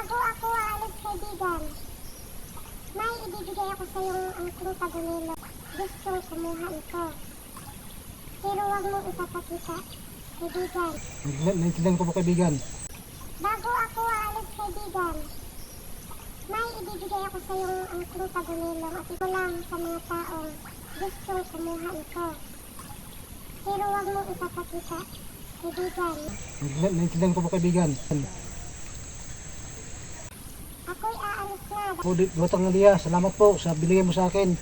Bago ako aalis, kaibigan, may ibibigay ako sa iyong angking tagulilo. Gustong kumuha ito. Pero huwag mong ipapakita, kaibigan. Naintindihan ko po, kaibigan. Bago ako aalis, kaibigan, may ibibigay ako sa iyong angking tagulilo at ito lang sa mga taong gustong kumuha ito. Pero huwag mong ipapakita, kaibigan. Naintindihan ko po, kaibigan. Ako'y aalis na. Po, Diwatang Nadia, salamat po sa binigay mo sa akin.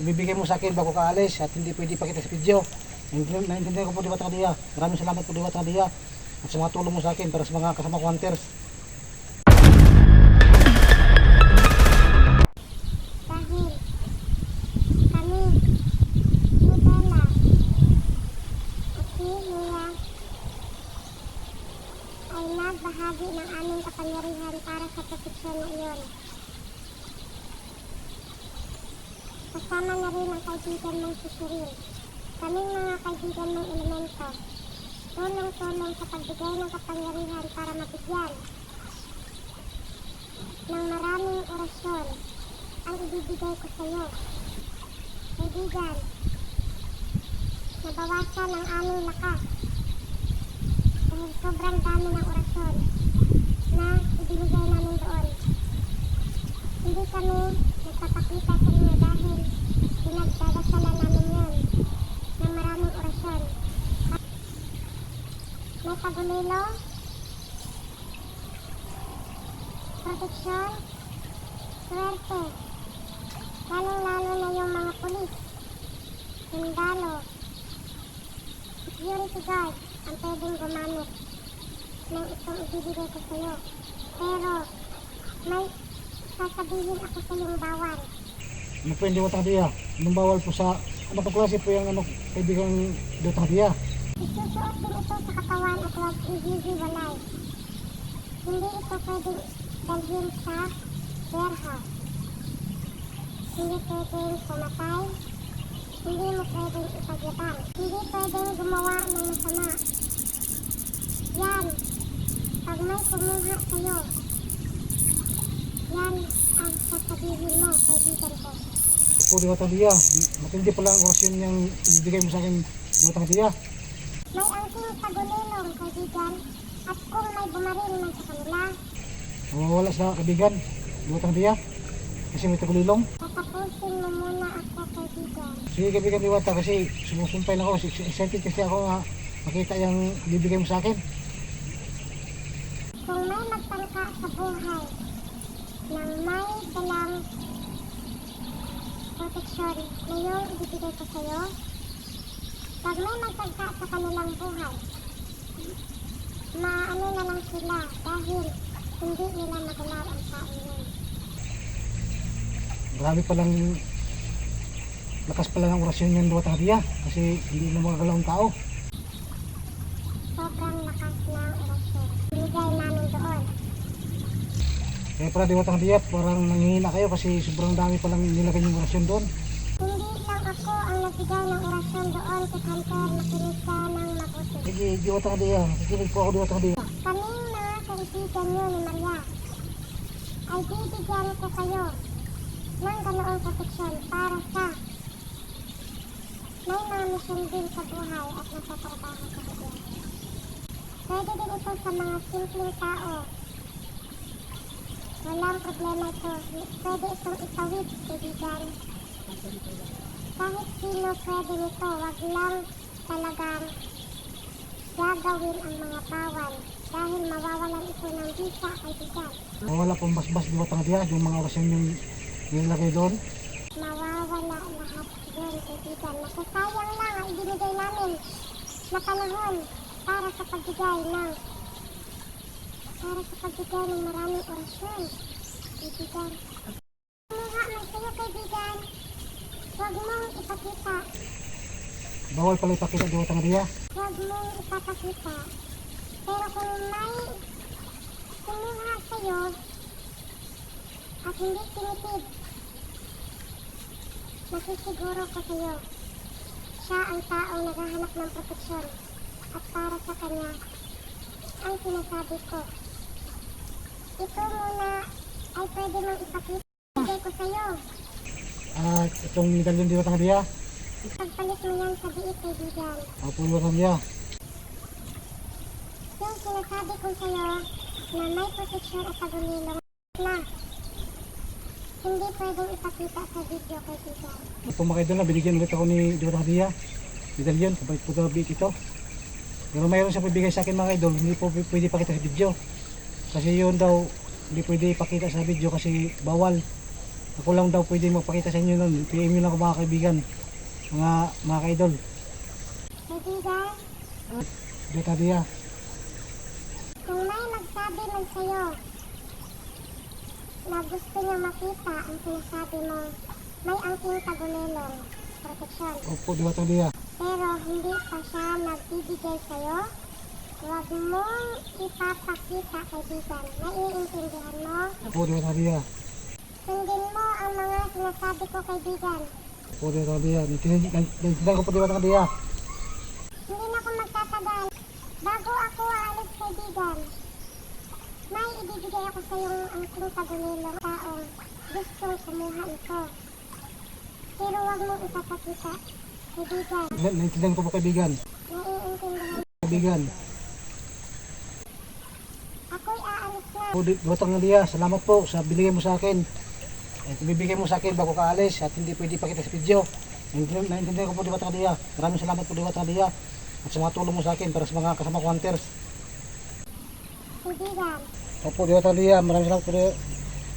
Ibibigay mo sa akin bago ka alis at hindi pwede pakita sa video. Naintindihan ko po, Diwatang Nadia. Maraming salamat po, Diwatang Nadia, at sa mga tulong mo sa akin para sa mga kasama ko hunters. Dahil kami, si Bella at si Mia ay nagbahagi ng aming kapangyarihan para sa proteksyon na iyon. Kasama na rin ang kaibigan mong si Cheryl. Kaming mga kaibigan mong elemento, tulong-tulong sa pagbigay ng kapangyarihan para mabigyan ng maraming orasyon ang ibibigay ko sa iyo. Kaibigan, nabawasan ang aming lakas dahil sobrang dami ng orasyon na ibinigay namin doon. Hindi kami nagpapakita sa inyo dahil pinagdadasalan namin yun ng maraming orasyon. May tagulilo, proteksyon, swerte, lalong-lalo na yung mga pulis, sundalo, security guard ang pwedeng gumamit ng itong ibibigay ko sa iyo. Pero may sasabihin ako sa iyong bawal. Ano po yung Diwatang Nadia? Anong bawal po sa... Ano po klase po yung kaibigan Diwatang Nadia? Isusuot din ito sa katawan at huwag i-hiwalay. Hindi ito pwedeng dalhin sa warehouse. Hindi pwedeng pumatay. Hindi mo pwedeng ipagyabang. Hindi pwedeng gumawa ng masama. Yan, pag may kumuha sa'yo, yan ang sasabihin mo, kaibigan ko. Po, Diwatang Nadia, matindi pala ang orasyon niyang ibibigay mo sa akin, Diwatang Nadia. May angking tagulilong, kaibigan, at kung may bumaril man sa kanila, Wala sa kaibigan, Diwatang Nadia, kasi may tagulilong. tatapusin mo muna ako, kaibigan. Sige, kaibigan Diwata, kasi sumusumpay na ako. Excited kasi ako nga makita yung ibibigay mo sa akin. Kung may magtangka sa buhay nang may dalang proteksyon na yung ibibigay ko sa'yo, pag may magtangka sa kanilang buhay, maano na lang sila dahil hindi nila magalaw ang tao yun. Marami palang lakas pala ng orasyon yung Diwatang Nadia, kasi hindi na magagalaw ang tao. Sobrang lakas ng orasyon. Binigay namin doon. Kaya pala Diwatang Nadia, parang nanghihina kayo kasi sobrang dami palang nilagay yung orasyon doon. Hindi lang ako ang nagbigay ng orasyon doon kay Hunter, nakinig ka ng mabuti. Sige, Diwatang Nadia, nakikinig po ako, Diwatang Nadia. Kaming mga kaibigan niyo ni Maria ay bibigyan ko kayo ng ganoong proteksyon para sa may mga misyon din sa buhay at nagtatrabaho sa buhay. Pwede din ito sa mga simpleng tao. Walang problema ito. Pwede itong itawid, kaibigan. Kahit sino pwede nito, wag lang talagang gagawin ang mga bawal dahil mawawalan ito ng visa, kaibigan. Wala pong basbas Diwatang Nadia, yung mga orasyon yung nilagay doon. Mawawala lahat yun, kaibigan. Nasasayang lang ang ibinigay namin na panahon para sa pagbigay ng maraming orasyon, kaibigan. Kumuha man sa'yo, kaibigan. Huwag mong ipakita. Bawal pala ipakita, Diwatang Nadia. Huwag mong ipapakita. Pero kung may kumuha sa'yo at hindi tinitid, nasisiguro ko sa'yo, siya ang taong naghahanap ng proteksyon at para sa kanya ang sinasabi ko. ito muna ay pwede mong ipakita. Bigay ko sa'yo. Itong medalyon Diwata ng Diya. Pagpalit mo yan sa diit, kaibigan. Opo, Diwata ng Diya. Yung sinasabi ko sa'yo na may proteksyon at tagulilong na hindi pwedeng ipakita sa video, kaibigan. Opo mga idol, binigyan ulit ako ni Diwata ng Diya. Medalyon, kabait po gabi ito. Pero mayroon siya pibigay sa akin mga idol, hindi po pwede ipakita sa video. Kasi yun daw, hindi pwede ipakita sa video kasi bawal. Ako lang daw pwede magpakita sa inyo nun. PM nyo lang ako mga kaibigan, mga ka-idol. Kaibigan, Diwata ng Diya. kung may magsabi man sa'yo na gusto niya makita ang sinasabi mo, may angking tagulilong, proteksyon. Opo, Diwata ng Diya. Pero hindi pa siya nagbibigay sa'yo, huwag mong ipapakita, kaibigan. Naiintindihan mo? Opo, Diwata ng Diya. Sundin mo ang mga sinasabi ko, kaibigan. Opo, Diwata ng Diya. Naintindihan ko po, Diwata ng Diya. Hindi na ako magtatagal. Bago ako aalis, kaibigan, may ibibigay ako sa iyong angking tagulilong taong gustong kumuha ito. Pero huwag mong ipapakita, kaibigan. Naintindihan ko po, kaibigan. Naiintindihan. Kaibigan. Ako'y aalis na. Po, Diwata ng Diya, salamat po sa binigay mo sa akin. Ibibigay mo sa akin bago ka alis at hindi pwede pakita sa video. Naintindihan ko po, Diwata ng Diya. Maraming salamat po, Diwata ng Diya. At sa mga tulong mo sa akin para sa mga kasama ko hunters. Kaibigan, Opo, Diwata ng Diya. Maraming salamat po,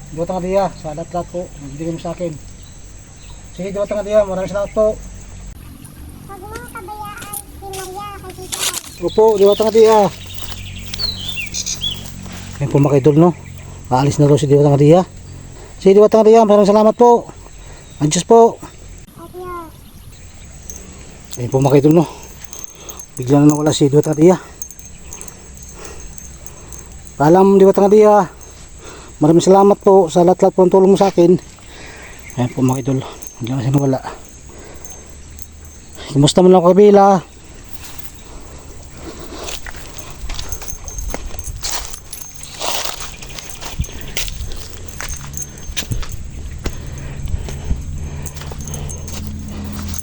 Diwata ng Diya, sa lahat-lahat po. Nagbigay mo sa akin. Sige, Diwata ng Diya. Maraming salamat po. huwag mong kabayaan si Maria, kaibigan. Opo, Diwata ng Diya. Ayan po mga idol, no? Aalis na daw si Diwata ng Diya. Sige, Diwata ng Diya. Maraming salamat po. Andios po. Adios. Ayan po mga idol, no? Bigla na nawala si Diwata ng Diya. Paalam, Diwata ng Diya. Maraming salamat po sa lahat-lahat po ang tulong mo sa akin. Ayan po mga idol. Bigla na siya nawala. Kumusta mo lang ako, kabila?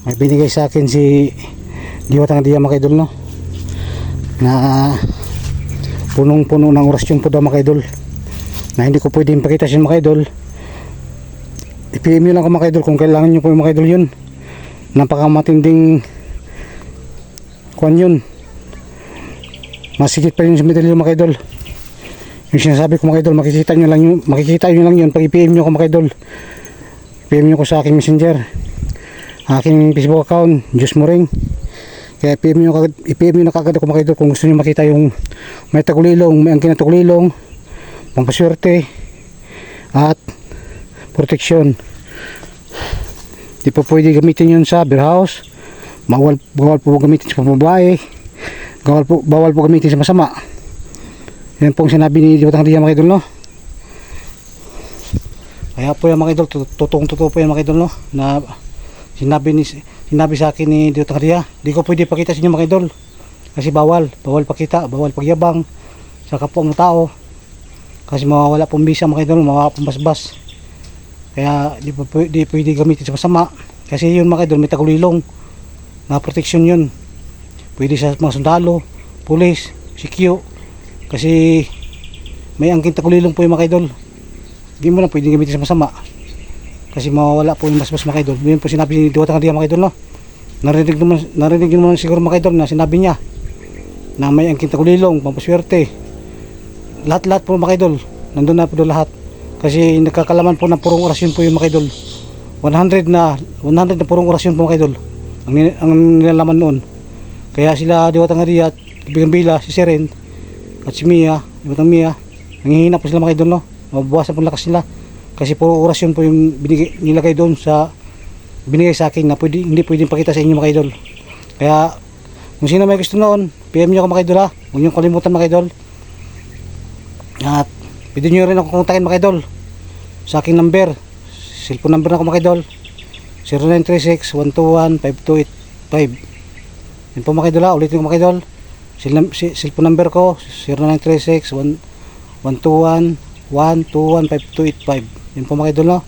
May binigay sa akin si Diwata ng Diya mga idol, no? Na punong-puno ng orasyon po daw mga idol. Na hindi ko pwede ipakita sa inyo mga idol. I-PM nyo lang ako mga idol kung kailangan nyo po mga idol yun. Napakamatinding kuwan yun. Masigit pa yun sa medalyon mga idol. Yung sinasabi ko mga idol, makikita nyo lang yun pag i-PM nyo ako mga idol. I-PM nyo ko sa aking messenger, aking Facebook account, Diyos mo ring. Kaya i-PM nyo na kagad ako mga idol kung gusto nyo makita yung may tagulilong, may angkin na tagulilong, pampaswerte at proteksyon. Di po pwede gamitin yun sa beer house. Bawal po gamitin sa pambabae. Bawal po gamitin sa masama. Yan po ang sinabi ni Diwata ng Diya mga idol, no? Kaya po yan mga idol, totoo po yan mga idol, no? Na sinabi sa akin ni Diwata ng Diya, di ko pwede pakita sa inyo mga idol. Kasi bawal pakita, bawal pagyabang sa kapwa ng tao. Kasi mawawala pong bisa mga idol, mawawala pong basbas. Kaya di pwede gamitin sa masama. Kasi yun mga idol, may tagulilong na proteksyon yun. Pwede sa mga sundalo, pulis, sikyo. Kasi may angking tagulilong po yung mga idol. Hindi mo na pwede gamitin sa masama. Kasi mawawala po yung basbas mga idol. Yun po sinabi ni Diwata ng Diya mga idol, no? Narinig naman siguro mga idol na sinabi niya na may angking tagulilong, pampaswerte. Lahat-lahat po mga idol, nandun na po doon lahat. Kasi nagkakalaman po ng purong orasyon po yung mga idol. 100 na purong orasyon po mga idol ang nilalaman noon. Kaya sila Diwata ng Diya at Ibigang Bila, si Seren at si Mia, Diwata Mia, nanghihina po sila mga idol, no? Mababawasan po lakas nila. Kasi puro orasyon po yung nilagay doon sa binigay sa akin na hindi pwedeng pakita sa inyo mga idol. Kaya kung sino may gusto noon, PM nyo ako mga idol, ha. Huwag nyo kalimutan mga idol. At pwede nyo rin ako kontakin mga idol sa aking number, cellphone number na ako mga idol, 0936-121-5285. Yan po mga idol, ha. Ulitin ko mga idol, cellphone number ko 0936-121-5285. 0936-121-5285. Yan po mga idol, no?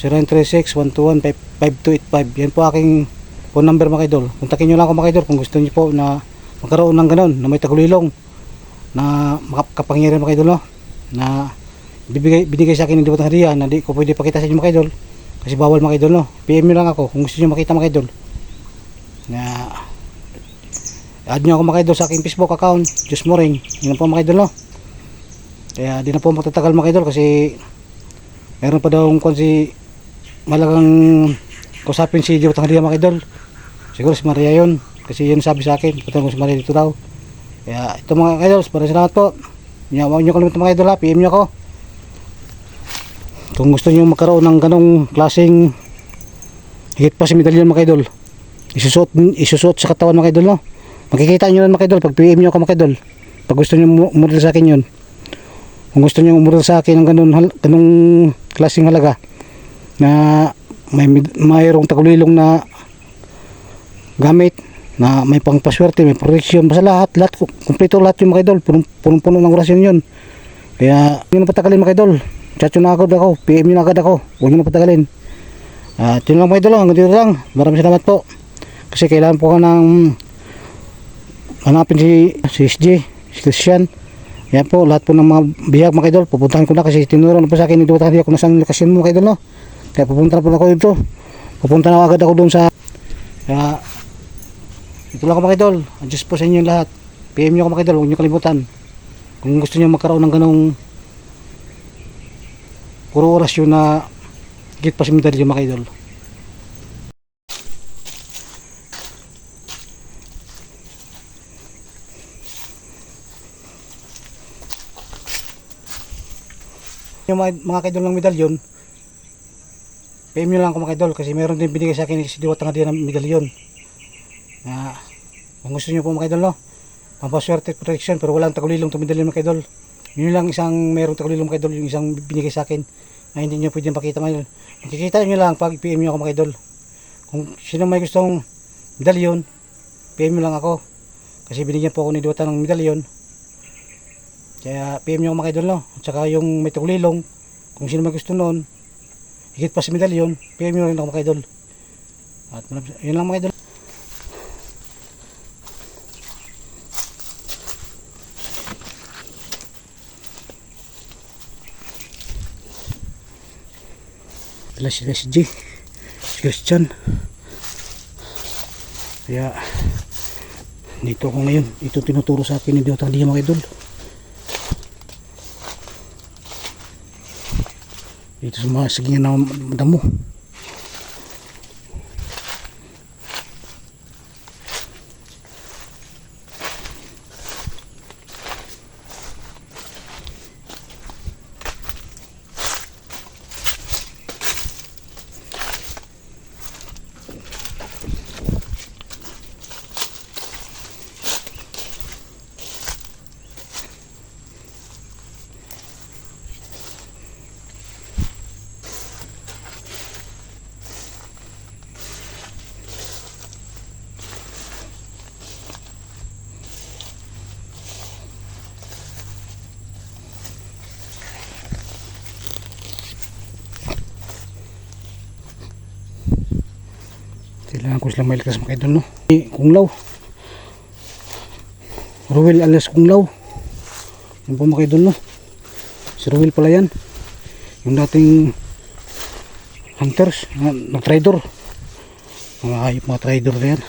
0936-121-5285. Yan po aking phone number mga idol. Kontakin nyo lang ako mga idol kung gusto nyo po na magkaroon ng ganon na may tagulilong na makapangyarihan mga idol, no? Na binigay sa akin ng Diwatang Hadiah na di ko pwede pakita sa inyo mga idol kasi bawal mga idol, no? PM nyo lang ako kung gusto nyo makita mga idol. Na add nyo ako mga idol sa aking Facebook account, Diyos Moring. Yun po mga idol, no? Kaya di na po magtatagal mga idol kasi meron pa daw kung si malagang kusapin si Diwatang Hadiah mga idol. Siguro si Maria yun kasi yun sabi sa akin, patungkol si Maria dito daw. Kaya ito mga idol, maraming salamat po. Huwag nyo kalimutan mga idol, ha? PM nyo ako kung gusto nyo magkaroon ng ganong klaseng higit pa si medalyon mga idol. Isusuot sa katawan mga idol, no? Makikita nyo lang mga idol pag PM nyo ako mga idol. Pag gusto nyo umuril sa akin yun, kung gusto nyo umuril sa akin ng ganong klaseng halaga na mayroong tagulilong na gamit na may pangpaswerte, may protection, basta lahat kumpleto lahat yung mga idol, punong-puno ng orasyon yun. Kaya yun na patagalin mga idol, chat yun na agad ako, PM yun agad ako, huwag nyo na patagalin. At yun lang mga idol, hanggang dito lang. Maraming salamat po kasi kailangan po ko ng hanapin si SG, si Christian. Yan po, lahat po ng mga bihag mga idol, pupuntahan ko na kasi tinuro na po sa akin ni Diwatang Hadiah kung nasaan lokasyon mo mga idol, no? Kaya pupunta na po ako dito, pupunta na agad ako doon sa kaya ito lang ako mga idol. Adjust po sa inyo lahat. PM nyo ako mga idol, huwag nyo kalimutan kung gusto nyo magkaroon ng ganong puro orasyon na higit pa si medalyon mga idol. Yung mga kaidol ng medalyon, PM nyo lang ako mga idol kasi meron din binigay sa akin si Diwatang Hadiah ng medalyon. Kung gusto nyo po mga idol, no? Pampaswerte at protection pero walang tagulilong to medalyon mga idol. Yun lang isang merong tagulilong mga idol, yung isang binigay sa akin na hindi nyo pwedeng pakita mga idol. Makikita nyo lang pag PM nyo ako mga idol. Kung sino may gustong medalyon, PM nyo lang ako kasi binigyan po ako ni Diwata ng medalyon. Kaya PM nyo ako mga idol, no? At saka yung may tagulilong, kung sino may gusto noon higit pa si medalyon, PM nyo rin ako mga idol. At yun lang mga idol. Ila si SG, si Christian. Kaya dito ako ngayon, ito tinuturo sa akin ni Diwatang Hadiah mga idol. Dito sa mga sige na damo. Kailangan ko silang mailagkas mga idol, no? Kunglaw Ruel alias Kunglaw. Yan po mga idol, no? Si Ruel pala yan, yung dating hunters, nag-trader, mga hayop, mga trader na yan.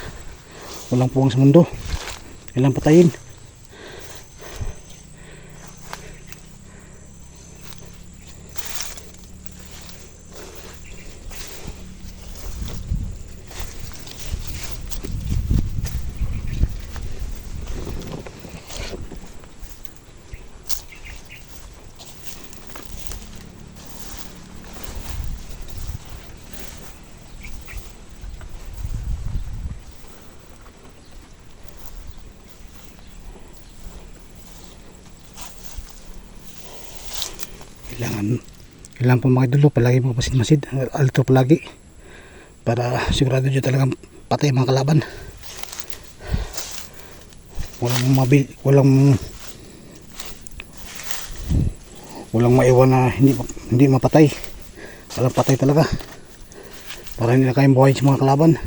Walang puwang sa mundo, kailangan patayin. Kailangan po mga idol, palagi mo masid-masid, alto palagi para sigurado nyo talagang patay mga kalaban. walang maiwan na hindi mapatay. Walang patay talaga para hindi na kayang buhayin sa mga kalaban.